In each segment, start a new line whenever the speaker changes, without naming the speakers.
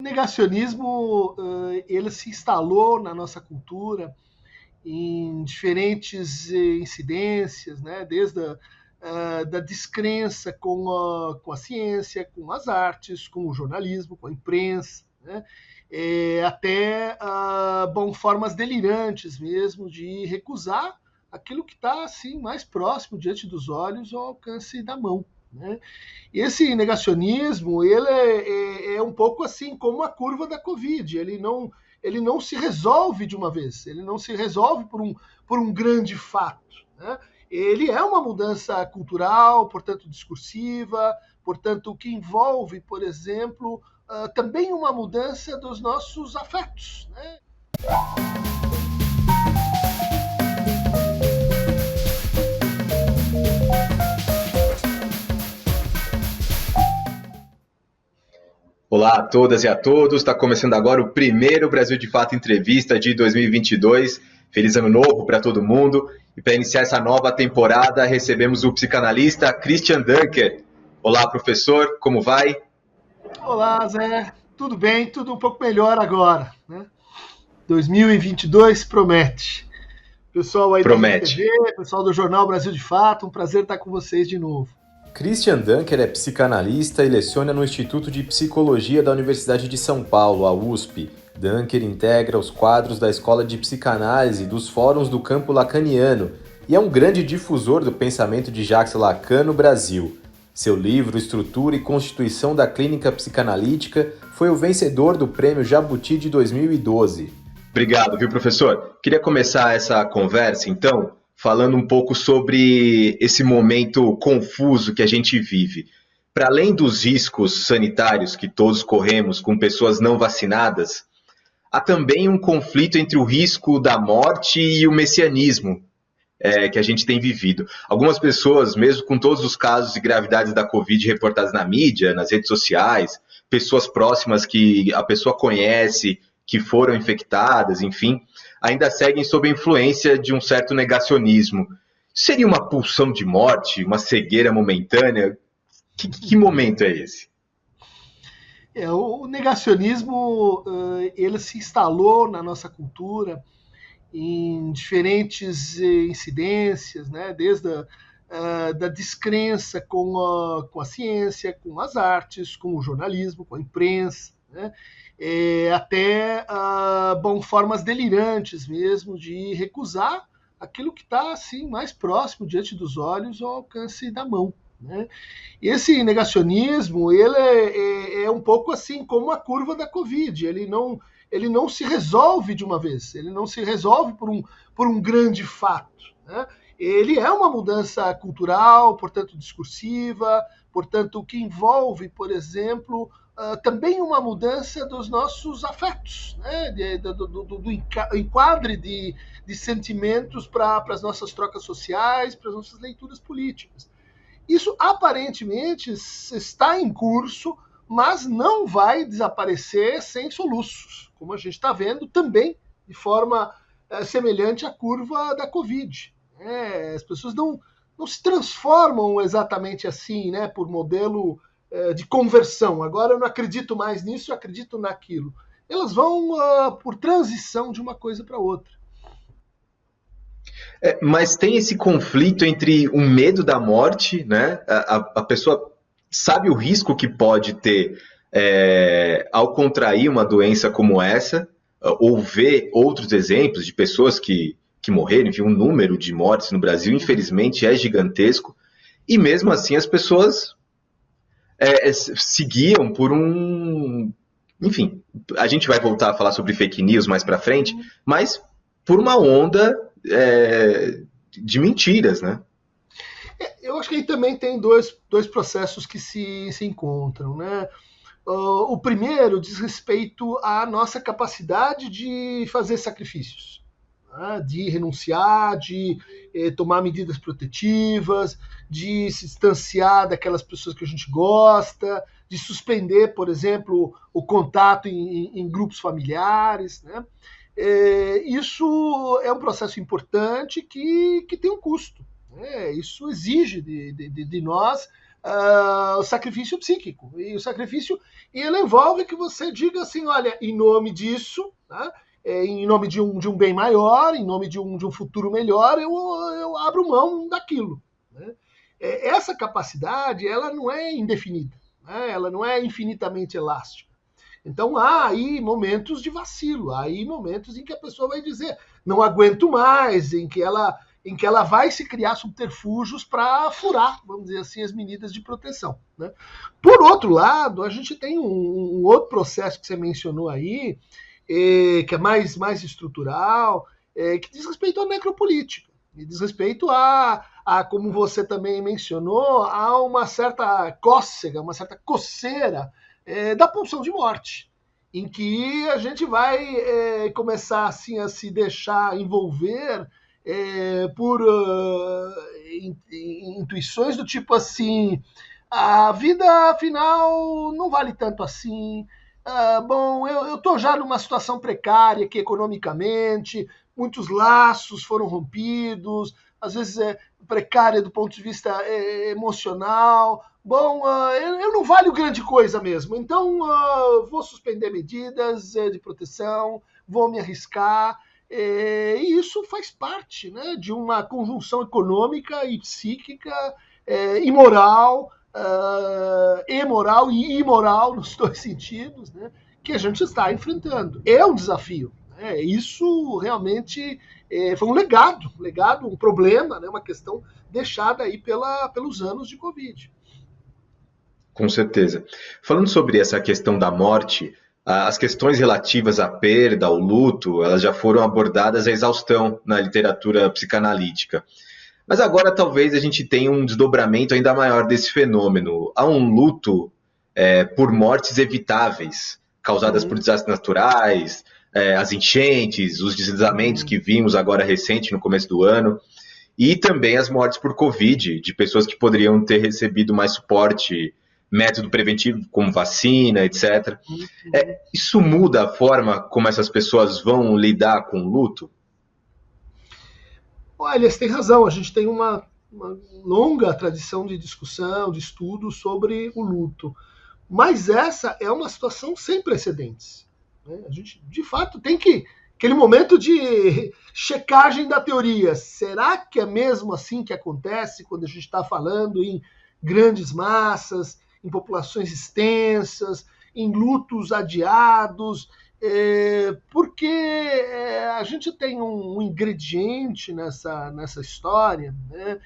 O negacionismo ele se instalou na nossa cultura em diferentes incidências, né? Desde da descrença com a ciência, com as artes, com o jornalismo, com a imprensa, né? Até formas delirantes mesmo de recusar aquilo que está assim mais próximo diante dos olhos ao alcance da mão, né? Esse negacionismo ele é um pouco assim como a curva da Covid. Ele não se resolve de uma vez, ele não se resolve por um grande fato, né? Ele é uma mudança cultural, portanto discursiva, portanto que envolve, por exemplo, também uma mudança dos nossos afetos, né?
Olá a todas e a todos, está começando agora o primeiro Brasil de Fato Entrevista de 2022. Feliz ano novo para todo mundo. E para iniciar essa nova temporada, recebemos o psicanalista Christian Dunker. Olá, professor, como vai?
Olá, Zé. Tudo bem, tudo um pouco melhor agora, né? 2022 promete. Pessoal aí da Rede TV, pessoal do Jornal Brasil de Fato, um prazer estar com vocês de novo.
Christian Dunker é psicanalista e leciona no Instituto de Psicologia da Universidade de São Paulo, a USP. Dunker integra os quadros da Escola de Psicanálise dos Fóruns do Campo Lacaniano e é um grande difusor do pensamento de Jacques Lacan no Brasil. Seu livro Estrutura e Constituição da Clínica Psicanalítica foi o vencedor do Prêmio Jabuti de 2012.
Obrigado, viu, professor? Queria começar essa conversa, então, falando um pouco sobre esse momento confuso que a gente vive. Para além dos riscos sanitários que todos corremos com pessoas não vacinadas, há também um conflito entre o risco da morte e o messianismo que a gente tem vivido. Algumas pessoas, mesmo com todos os casos de gravidade da Covid reportados na mídia, nas redes sociais, pessoas próximas que a pessoa conhece, que foram infectadas, enfim, ainda seguem sob a influência de um certo negacionismo. Seria uma pulsão de morte, uma cegueira momentânea? Que momento é esse?
O negacionismo ele se instalou na nossa cultura em diferentes incidências, né? Desde da descrença com a ciência, com as artes, com o jornalismo, com a imprensa, né? Até formas delirantes mesmo de recusar aquilo que está assim mais próximo diante dos olhos ao alcance da mão, né? Esse negacionismo ele é um pouco assim como a curva da Covid. Ele não se resolve de uma vez, ele não se resolve por um grande fato, né? Ele é uma mudança cultural, portanto discursiva, portanto que envolve, por exemplo, também uma mudança dos nossos afetos, né? Do enquadre de sentimentos para as nossas trocas sociais, para as nossas leituras políticas. Isso aparentemente está em curso, mas não vai desaparecer sem soluços, como a gente está vendo também de forma semelhante à curva da Covid. As pessoas não se transformam exatamente assim, né, por modelo de conversão. Agora eu não acredito mais nisso, eu acredito naquilo. Elas vão por transição de uma coisa para outra.
Mas tem esse conflito entre o medo da morte, né? A pessoa sabe o risco que pode ter ao contrair uma doença como essa, ou ver outros exemplos de pessoas que morreram, enfim, um número de mortes no Brasil, infelizmente, é gigantesco, e mesmo assim as pessoas seguiam por um... Enfim, a gente vai voltar a falar sobre fake news mais para frente, mas por uma onda de mentiras, né?
Eu acho que aí também tem dois processos que se encontram, né? O primeiro diz respeito à nossa capacidade de fazer sacrifícios, né? De renunciar, de tomar medidas protetivas, de se distanciar daquelas pessoas que a gente gosta, de suspender, por exemplo, o contato em grupos familiares, né? Isso é um processo importante que tem um custo, né? Isso exige de nós o sacrifício psíquico. E o sacrifício ele envolve que você diga assim, olha, em nome disso, tá? Em nome de um bem maior, em nome de um futuro melhor, eu abro mão daquilo. Né? Essa capacidade ela não é indefinida, né? Ela não é infinitamente elástica. Então há aí momentos de vacilo, há aí momentos em que a pessoa vai dizer não aguento mais, em que ela vai se criar subterfúgios para furar, vamos dizer assim, as medidas de proteção. Né? Por outro lado, a gente tem um outro processo que você mencionou aí, que é mais estrutural, que diz respeito à necropolítica, e diz respeito como você também mencionou, a uma certa cócega, uma certa coceira da pulsão de morte, em que a gente vai começar assim a se deixar envolver por intuições do tipo assim, a vida afinal não vale tanto assim. Bom, eu estou já numa situação precária aqui economicamente, muitos laços foram rompidos, às vezes precária do ponto de vista emocional. Bom, eu não valho grande coisa mesmo, então vou suspender medidas de proteção, vou me arriscar. E isso faz parte, né, de uma conjunção econômica e psíquica e moral, moral e imoral nos dois sentidos, né, que a gente está enfrentando. É um desafio. Né, isso realmente foi um legado, um problema, né, uma questão deixada aí pelos anos de Covid.
Com certeza. Falando sobre essa questão da morte, as questões relativas à perda, ao luto, elas já foram abordadas à exaustão na literatura psicanalítica. Mas agora talvez a gente tenha um desdobramento ainda maior desse fenômeno. Há um luto por mortes evitáveis, causadas por desastres naturais, as enchentes, os deslizamentos que vimos agora recente, no começo do ano, e também as mortes por Covid, de pessoas que poderiam ter recebido mais suporte, método preventivo como vacina, etc. Isso muda a forma como essas pessoas vão lidar com o luto?
Olha, você tem razão, a gente tem uma longa tradição de discussão, de estudo sobre o luto. Mas essa é uma situação sem precedentes. Né? A gente, de fato, tem aquele momento de checagem da teoria. Será que é mesmo assim que acontece quando a gente está falando em grandes massas, em populações extensas, em lutos adiados? Porque a gente tem um ingrediente nessa história, né?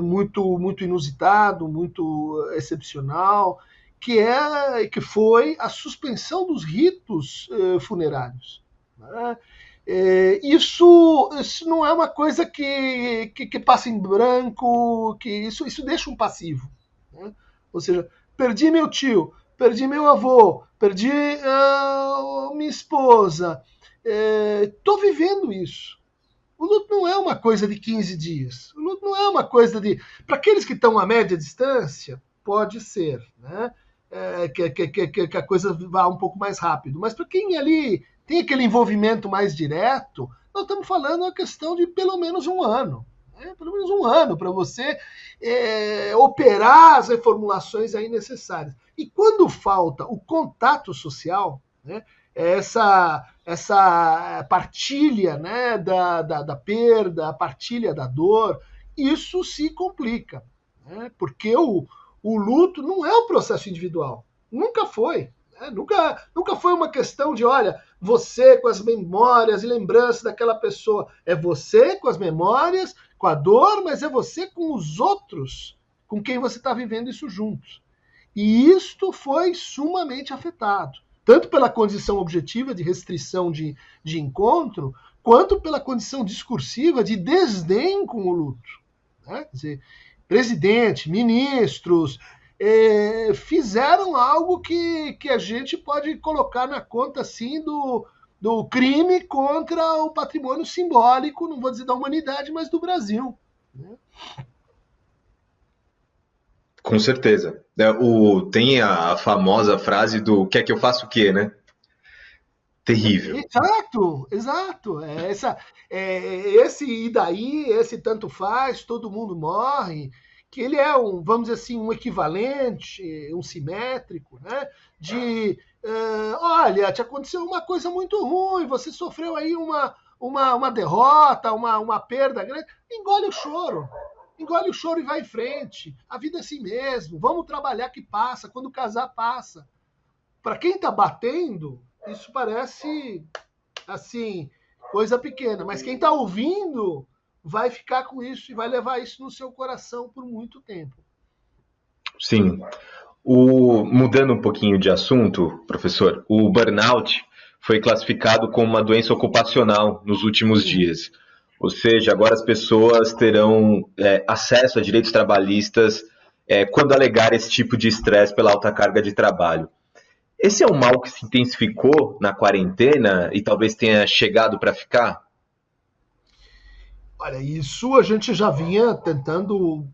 Muito inusitado, muito excepcional, que foi a suspensão dos ritos funerários. Né? Isso não é uma coisa que passa em branco, que isso deixa um passivo. Né? Ou seja, perdi meu tio, perdi meu avô, perdi minha esposa, estou vivendo isso. O luto não é uma coisa de 15 dias. O luto não é uma coisa de... Para aqueles que estão a média distância, pode ser, né? Que a coisa vá um pouco mais rápido. Mas para quem ali tem aquele envolvimento mais direto, nós estamos falando uma questão de pelo menos um ano. Pelo menos um ano para você operar as reformulações aí necessárias. E quando falta o contato social, né, essa partilha, né, da perda, a partilha da dor, isso se complica. Né, porque o luto não é um processo individual. Nunca foi. Né, nunca foi uma questão de, olha, você com as memórias e lembranças daquela pessoa. É você com as memórias, com a dor, mas é você com os outros com quem você está vivendo isso juntos. E isto foi sumamente afetado, tanto pela condição objetiva de restrição de encontro, quanto pela condição discursiva de desdém com o luto. Né? Quer dizer, presidente, ministros fizeram algo que a gente pode colocar na conta assim do crime contra o patrimônio simbólico, não vou dizer da humanidade, mas do Brasil. Né?
Com certeza. Tem a famosa frase do quer que eu faça o quê, né? Terrível.
Exato. Esse e daí, esse tanto faz, todo mundo morre, que ele é vamos dizer assim, um equivalente, um simétrico, né? De, olha, te aconteceu uma coisa muito ruim, você sofreu aí uma derrota, uma perda grande, engole o choro e vai em frente. A vida é assim mesmo, vamos trabalhar que passa, quando casar passa. Para quem está batendo, isso parece assim, coisa pequena, mas quem está ouvindo vai ficar com isso e vai levar isso no seu coração por muito tempo.
Sim. Mudando um pouquinho de assunto, professor, o burnout foi classificado como uma doença ocupacional nos últimos dias. Ou seja, agora as pessoas terão acesso a direitos trabalhistas quando alegar esse tipo de estresse pela alta carga de trabalho. Esse é um mal que se intensificou na quarentena e talvez tenha chegado para ficar?
Olha, isso a gente já vinha tentando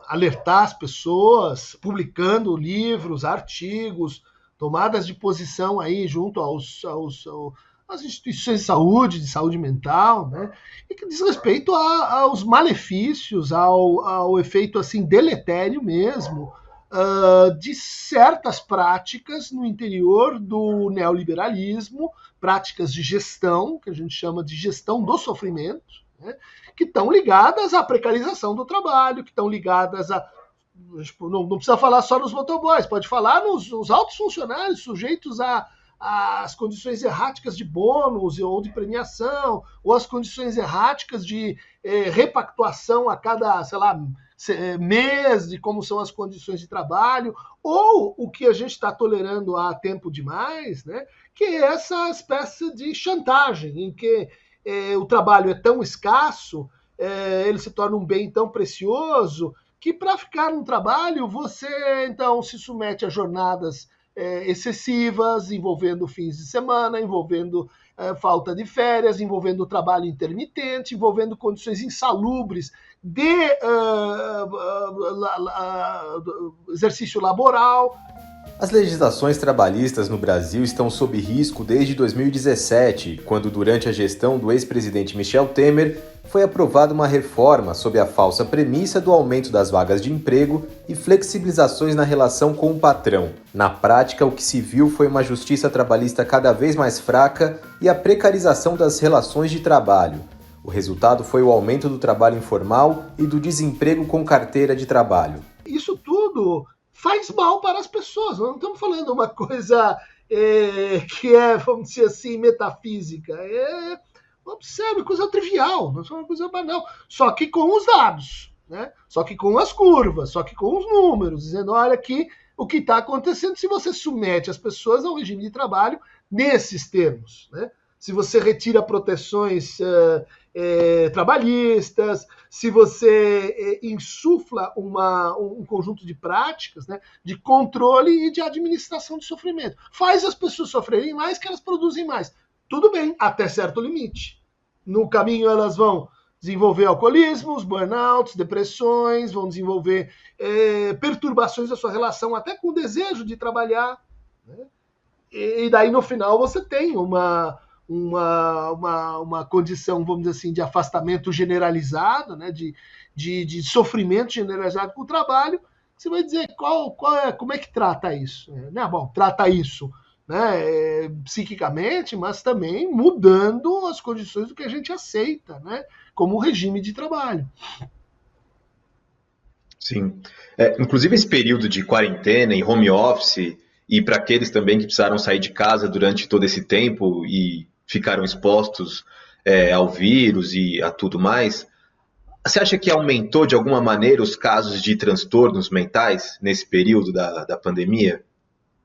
alertar as pessoas, publicando livros, artigos, tomadas de posição aí junto às instituições de saúde mental, né? E que diz respeito aos malefícios, ao efeito assim deletério mesmo de certas práticas no interior do neoliberalismo, práticas de gestão, que a gente chama de gestão do sofrimento, né? Que estão ligadas à precarização do trabalho, que estão ligadas a. Não precisa falar só nos motoboys, pode falar nos altos funcionários sujeitos às condições erráticas de bônus ou de premiação, ou as condições erráticas de repactuação a cada, sei lá, mês, de como são as condições de trabalho, ou o que a gente está tolerando há tempo demais, né, que é essa espécie de chantagem, em que o trabalho é tão escasso, ele se torna um bem tão precioso, que para ficar no trabalho você então se submete a jornadas excessivas, envolvendo fins de semana, envolvendo falta de férias, envolvendo trabalho intermitente, envolvendo condições insalubres de exercício laboral.
As legislações trabalhistas no Brasil estão sob risco desde 2017, quando, durante a gestão do ex-presidente Michel Temer, foi aprovada uma reforma sob a falsa premissa do aumento das vagas de emprego e flexibilizações na relação com o patrão. Na prática, o que se viu foi uma justiça trabalhista cada vez mais fraca e a precarização das relações de trabalho. O resultado foi o aumento do trabalho informal e do desemprego com carteira de trabalho.
Isso tudo faz mal para as pessoas. Nós não estamos falando uma coisa que é, vamos dizer assim, metafísica. Observe, coisa trivial, não é uma coisa banal. Só que com os dados, né? Só que com as curvas, só que com os números, dizendo, olha aqui o que está acontecendo se você submete as pessoas ao regime de trabalho nesses termos, né? Se você retira proteções trabalhistas, se você insufla um conjunto de práticas, né, de controle e de administração de sofrimento. Faz as pessoas sofrerem mais, que elas produzem mais. Tudo bem, até certo limite. No caminho elas vão desenvolver alcoolismos, burnouts, depressões, vão desenvolver perturbações da sua relação até com o desejo de trabalhar, né? E daí no final você tem uma condição, vamos dizer assim, de afastamento generalizado, né, de sofrimento generalizado com o trabalho. Você vai dizer como é que trata isso? Bom, trata isso, né, psiquicamente, mas também mudando as condições do que a gente aceita, né, como regime de trabalho.
Sim. Inclusive esse período de quarentena em home office, e para aqueles também que precisaram sair de casa durante todo esse tempo e ficaram expostos ao vírus e a tudo mais, você acha que aumentou de alguma maneira os casos de transtornos mentais nesse período da pandemia?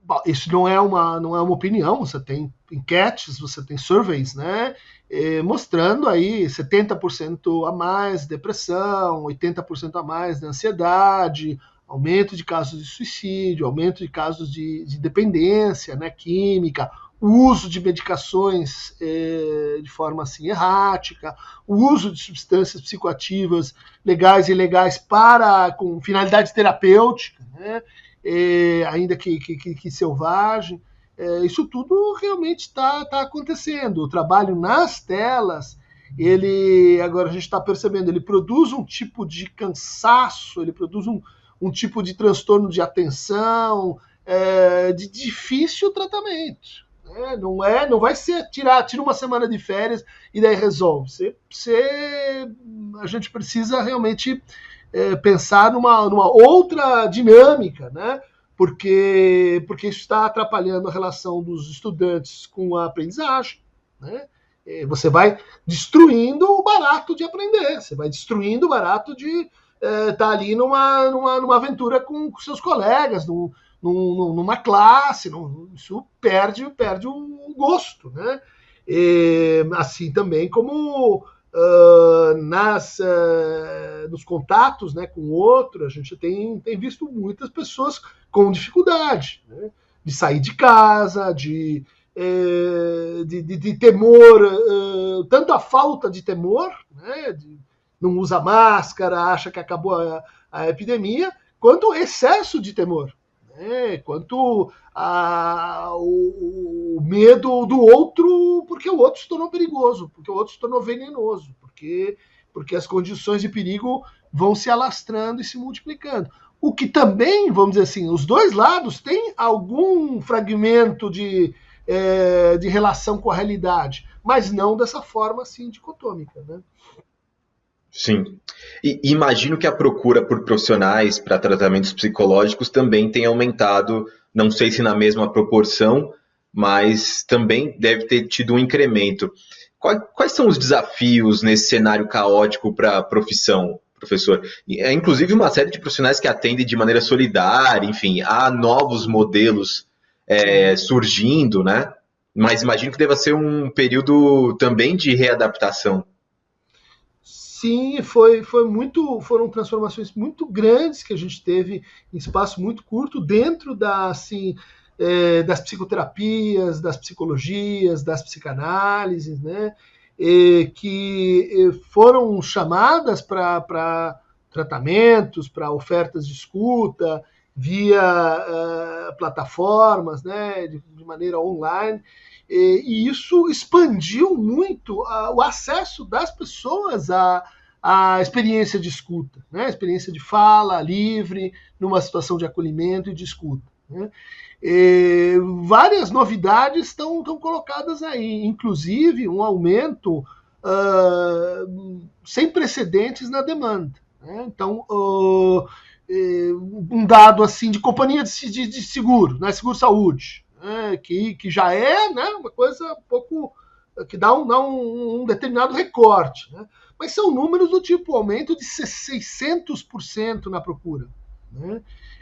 Bom, isso não é uma opinião, você tem enquetes, você tem surveys, né, mostrando aí 70% a mais de depressão, 80% a mais de ansiedade, aumento de casos de suicídio, aumento de casos de dependência, né, química, o uso de medicações de forma assim errática, o uso de substâncias psicoativas legais e ilegais com finalidade terapêutica, né, ainda que selvagem. Isso tudo realmente está acontecendo. O trabalho nas telas, agora a gente está percebendo, ele produz um tipo de cansaço, ele produz um tipo de transtorno de atenção, de difícil tratamento. Não vai ser tira uma semana de férias e daí resolve. A gente precisa realmente pensar numa outra dinâmica, né? Porque isso está atrapalhando a relação dos estudantes com a aprendizagem, né? Você vai destruindo o barato de aprender, você vai destruindo o barato de estar ali numa aventura com seus colegas, numa classe, isso perde o gosto, né? Assim também como nos contatos, né, com o outro, a gente tem visto muitas pessoas com dificuldade, né, de sair de casa, de temor, tanto a falta de temor, né, não usa máscara, acha que acabou a epidemia, quanto o excesso de temor, né, quanto o medo do outro, porque o outro se tornou perigoso, porque o outro se tornou venenoso, porque as condições de perigo vão se alastrando e se multiplicando. O que também, vamos dizer assim, os dois lados têm algum fragmento de relação com a realidade, mas não dessa forma assim dicotômica, né?
Sim. E imagino que a procura por profissionais para tratamentos psicológicos também tenha aumentado, não sei se na mesma proporção, mas também deve ter tido um incremento. Quais são os desafios nesse cenário caótico para a profissão, professor? Inclusive uma série de profissionais que atendem de maneira solidária, enfim, há novos modelos surgindo, né? Mas imagino que deva ser um período também de readaptação.
Sim, foram transformações muito grandes que a gente teve em espaço muito curto dentro das psicoterapias, das psicologias, das psicanálises, né? Que foram chamadas para tratamentos, para ofertas de escuta via plataformas, né? De maneira online. E isso expandiu muito o acesso das pessoas à experiência de escuta, né? A experiência de fala livre, numa situação de acolhimento e de escuta, né? Várias novidades estão colocadas aí, inclusive um aumento sem precedentes na demanda, né? Então, um dado assim de companhia de seguro, né? Seguro-saúde, que já né, uma coisa um pouco que dá um determinado recorte, né? Mas são números do tipo aumento de 600% na procura, né?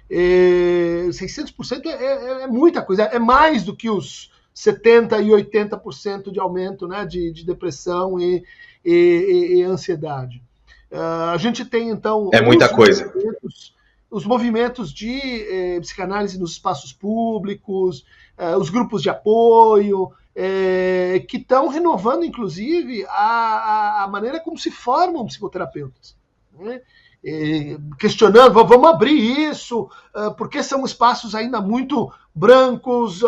600% é muita coisa, é mais do que os 70% e 80% de aumento, né, de depressão e ansiedade. A gente tem, então,
muita coisa.
Os movimentos de psicanálise nos espaços públicos, os grupos de apoio, que estão renovando, inclusive, a maneira como se formam psicoterapeutas, né? Questionando, vamos abrir isso, porque são espaços ainda muito brancos,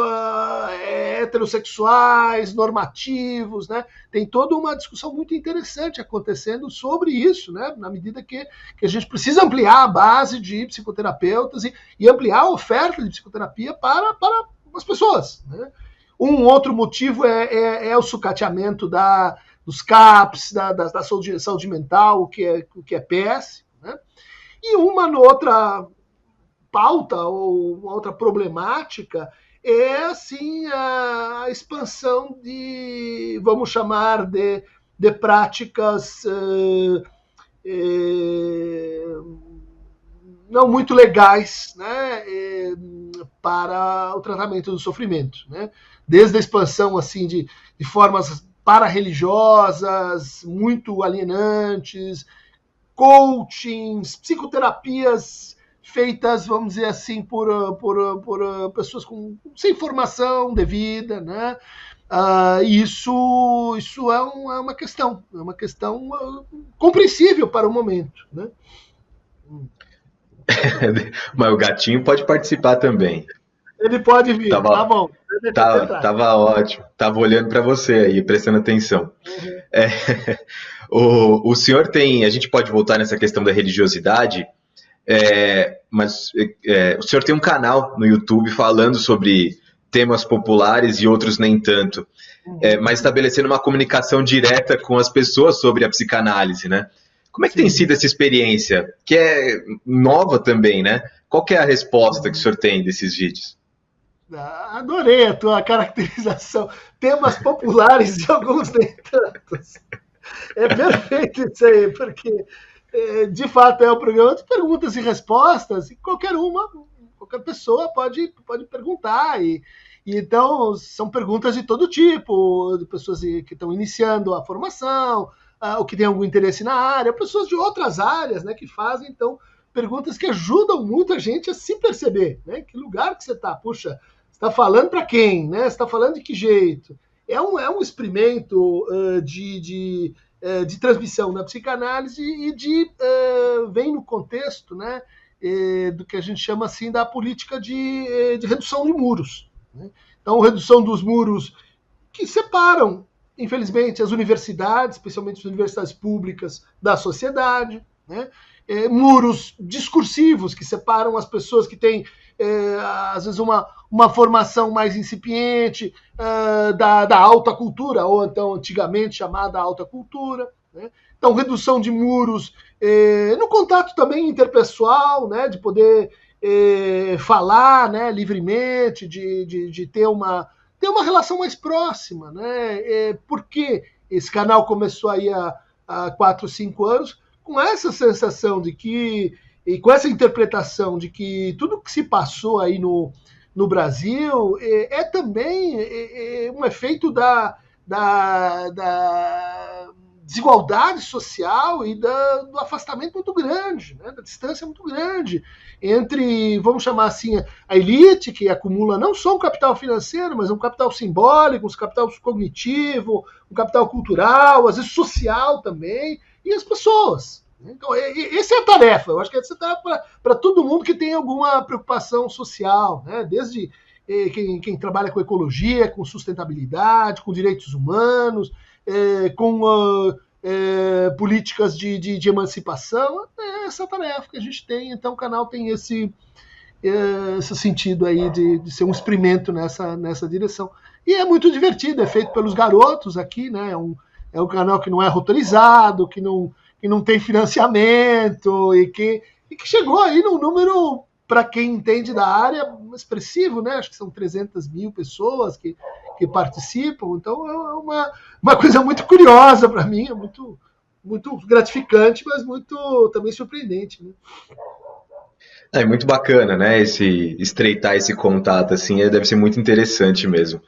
heterossexuais, normativos, né? Tem toda uma discussão muito interessante acontecendo sobre isso, né? Na medida que a gente precisa ampliar a base de psicoterapeutas e ampliar a oferta de psicoterapia para as pessoas, né? Um outro motivo é o sucateamento dos CAPs, da saúde mental, o que é péssimo, né? E uma outra pauta ou uma outra problemática é assim a expansão de, vamos chamar de práticas não muito legais, né, para o tratamento do sofrimento, né? Desde a expansão assim de formas para-religiosas, muito alienantes, coachings, psicoterapias feitas, vamos dizer assim, por pessoas sem formação devida, né? Isso é uma questão compreensível para o momento, né?
Mas o gatinho pode participar também.
Ele pode vir, tá bom.
Tava ótimo. Tava olhando para você aí, prestando atenção.
Uhum.
O senhor tem... A gente pode voltar nessa questão da religiosidade, mas o senhor tem um canal no YouTube falando sobre temas populares e outros nem tanto, mas estabelecendo uma comunicação direta com as pessoas sobre a psicanálise, né? Como é que tem sido essa experiência, que é nova também, né? Qual que é a resposta que o senhor tem desses vídeos?
Adorei a tua caracterização. Temas populares e alguns nem tantos. É perfeito isso aí, porque de fato é um programa de perguntas e respostas, e qualquer pessoa pode perguntar. E então são perguntas de todo tipo, de pessoas que estão iniciando a formação, ou que têm algum interesse na área, pessoas de outras áreas, né, que fazem então perguntas que ajudam muito a gente a se perceber, né? Que lugar que você está? Puxa, você está falando para quem? Né? Você está falando de que jeito? É um experimento de transmissão da psicanálise e vem no contexto, né, do que a gente chama assim da política de redução de muros. Né? Então, redução dos muros que separam, infelizmente, as universidades, especialmente as universidades públicas, da sociedade, né? Muros discursivos que separam as pessoas que têm, às vezes, uma formação mais incipiente da alta cultura, ou então antigamente chamada alta cultura. Né? Então, redução de muros no contato também interpessoal, né? De poder falar, né, livremente, de ter uma relação mais próxima. Né? Porque esse canal começou aí há 4, 5 anos, com essa sensação de que, e com essa interpretação de que tudo que se passou aí no Brasil é também um efeito da desigualdade social e do afastamento muito grande, né, da distância muito grande entre, vamos chamar assim, a elite, que acumula não só um capital financeiro, mas um capital simbólico, um capital cognitivo, um capital cultural, às vezes social também, e as pessoas. Então, essa é a tarefa. Eu acho que essa é a tarefa para todo mundo que tem alguma preocupação social, né? Desde quem trabalha com ecologia, com sustentabilidade, com direitos humanos, com políticas de emancipação. É essa a tarefa que a gente tem. Então, o canal tem esse sentido aí de ser um experimento nessa direção. E é muito divertido, é feito pelos garotos aqui, né? É um canal que não é roteirizado, que não tem financiamento e que chegou aí num número, para quem entende da área, expressivo, né? Acho que são 300 mil pessoas que participam. Então é uma coisa muito curiosa para mim, é muito, muito gratificante, mas muito também surpreendente. Né?
É muito bacana, né? Estreitar esse contato, assim, deve ser muito interessante mesmo.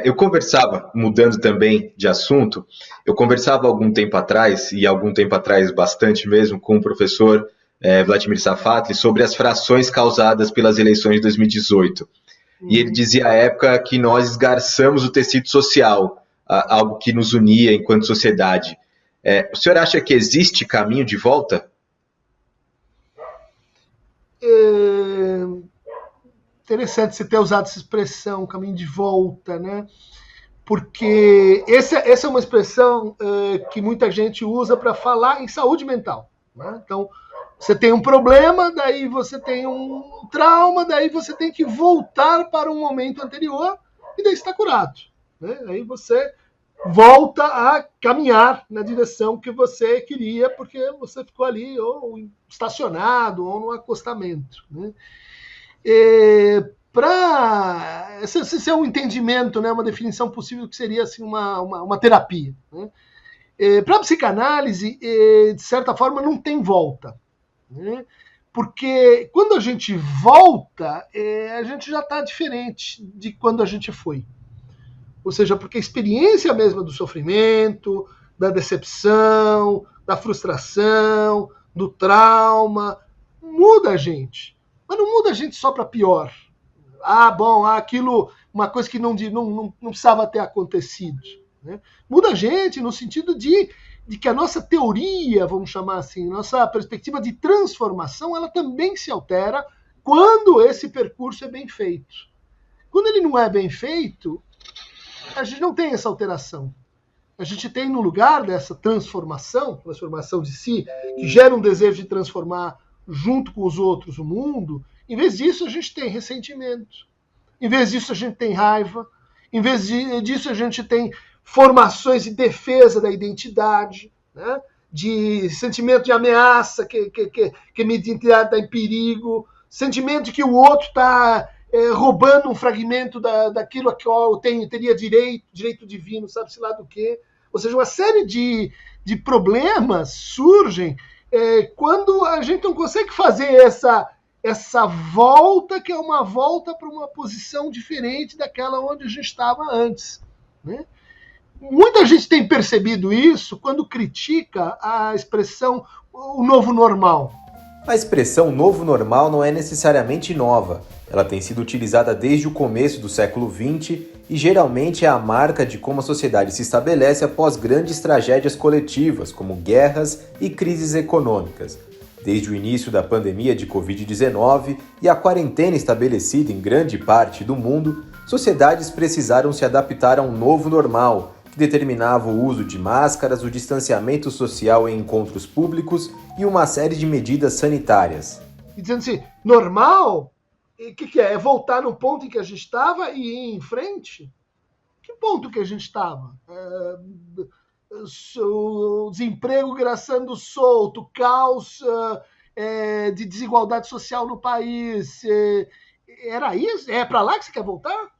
Eu conversava, mudando também de assunto, eu conversava algum tempo atrás bastante mesmo, com o professor Vladimir Safatli sobre as frações causadas pelas eleições de 2018. E ele dizia à época que nós esgarçamos o tecido social, algo que nos unia enquanto sociedade. O senhor acha que existe caminho de volta?
Interessante você ter usado essa expressão, caminho de volta, né? Porque essa é uma expressão que muita gente usa para falar em saúde mental. Né? Então, você tem um problema, daí você tem um trauma, daí você tem que voltar para um momento anterior e daí está curado. Né? Aí você volta a caminhar na direção que você queria, porque você ficou ali ou estacionado ou no acostamento. Né? Esse é um entendimento, né, uma definição possível que seria assim, uma terapia. Né? Para a psicanálise, de certa forma, não tem volta. Né? Porque quando a gente volta, a gente já está diferente de quando a gente foi. Ou seja, porque a experiência mesma do sofrimento, da decepção, da frustração, do trauma, muda a gente. Mas não muda a gente só para pior. Aquilo, uma coisa que não precisava ter acontecido. Né? Muda a gente no sentido de que a nossa teoria, vamos chamar assim, nossa perspectiva de transformação, ela também se altera quando esse percurso é bem feito. Quando ele não é bem feito, a gente não tem essa alteração. A gente tem, no lugar dessa transformação de si, que gera um desejo de transformar junto com os outros o mundo, em vez disso a gente tem ressentimento, em vez disso a gente tem raiva, em vez disso a gente tem formações de defesa da identidade, né? De sentimento de ameaça, que minha identidade está em perigo, sentimento de que o outro está roubando um fragmento daquilo a que eu teria direito divino, sabe-se lá do quê. Ou seja, uma série de problemas surgem quando a gente não consegue fazer essa volta, que é uma volta para uma posição diferente daquela onde a gente estava antes, né? Muita gente tem percebido isso quando critica a expressão o novo normal.
A expressão novo normal não é necessariamente nova. Ela tem sido utilizada desde o começo do século XX e geralmente é a marca de como a sociedade se estabelece após grandes tragédias coletivas, como guerras e crises econômicas. Desde o início da pandemia de Covid-19 e a quarentena estabelecida em grande parte do mundo, sociedades precisaram se adaptar a um novo normal, que determinava o uso de máscaras, o distanciamento social em encontros públicos e uma série de medidas sanitárias.
E dizendo assim, normal? O que é? É voltar no ponto em que a gente estava e ir em frente? Que ponto que a gente estava? O desemprego graçando solto, caos de desigualdade social no país. Era isso? É para lá que você quer voltar?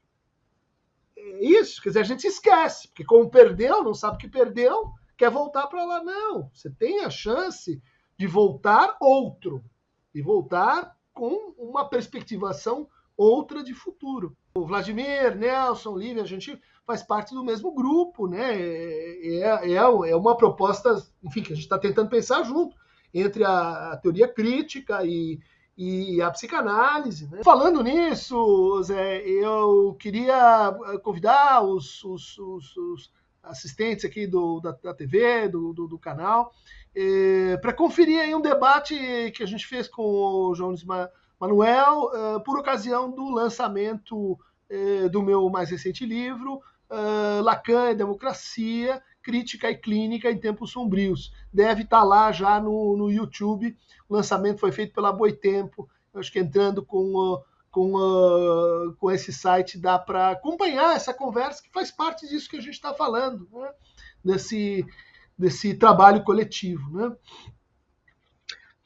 Isso, quer dizer, a gente se esquece, porque como perdeu, não sabe que perdeu, quer voltar para lá. Não, você tem a chance de voltar outro, e voltar com uma perspectivação outra de futuro. O Vladimir, Nelson, Lívia, a gente faz parte do mesmo grupo, né? É uma proposta, enfim, que a gente está tentando pensar junto, entre a teoria crítica e a psicanálise, né? Falando nisso, Zé, eu queria convidar os assistentes aqui da TV, do canal, para conferir aí um debate que a gente fez com o João Manuel, por ocasião do lançamento do meu mais recente livro, Lacan e Democracia, Crítica e Clínica em Tempos Sombrios. Deve estar lá já no YouTube. O lançamento foi feito pela Boitempo. Eu acho que entrando com esse site dá para acompanhar essa conversa, que faz parte disso que a gente está falando, né? Desse trabalho coletivo, né?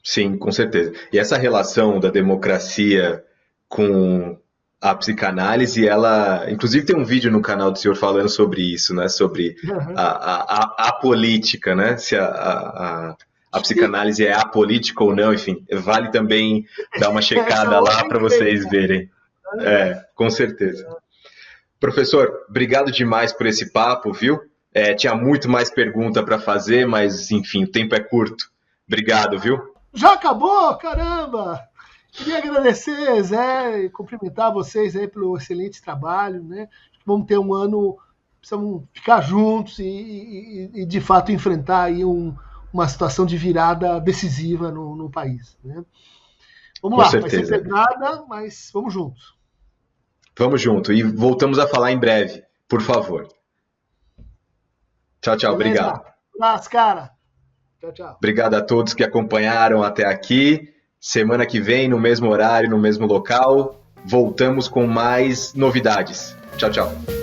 Sim, com certeza. E essa relação da democracia com a psicanálise, ela... Inclusive tem um vídeo no canal do senhor falando sobre isso, né? Sobre a política, né? Se a psicanálise é apolítica ou não, enfim. Vale também dar uma checada lá para vocês verem. Com certeza. Professor, obrigado demais por esse papo, viu? Tinha muito mais pergunta para fazer, mas, enfim, o tempo é curto. Obrigado, viu?
Já acabou? Caramba! Queria agradecer, Zé, e cumprimentar vocês aí pelo excelente trabalho, né? Vamos ter um ano, precisamos ficar juntos e de fato, enfrentar aí uma situação de virada decisiva no país, né? Vamos
Com
lá,
certeza.
Vai ser pedrada, mas vamos juntos.
Vamos junto e voltamos a falar em breve, por favor. Tchau, tchau,
Beleza?
obrigado.
Abraço, cara. Tchau, tchau.
Obrigado a todos que acompanharam até aqui. Semana que vem, no mesmo horário, no mesmo local, voltamos com mais novidades. Tchau, tchau.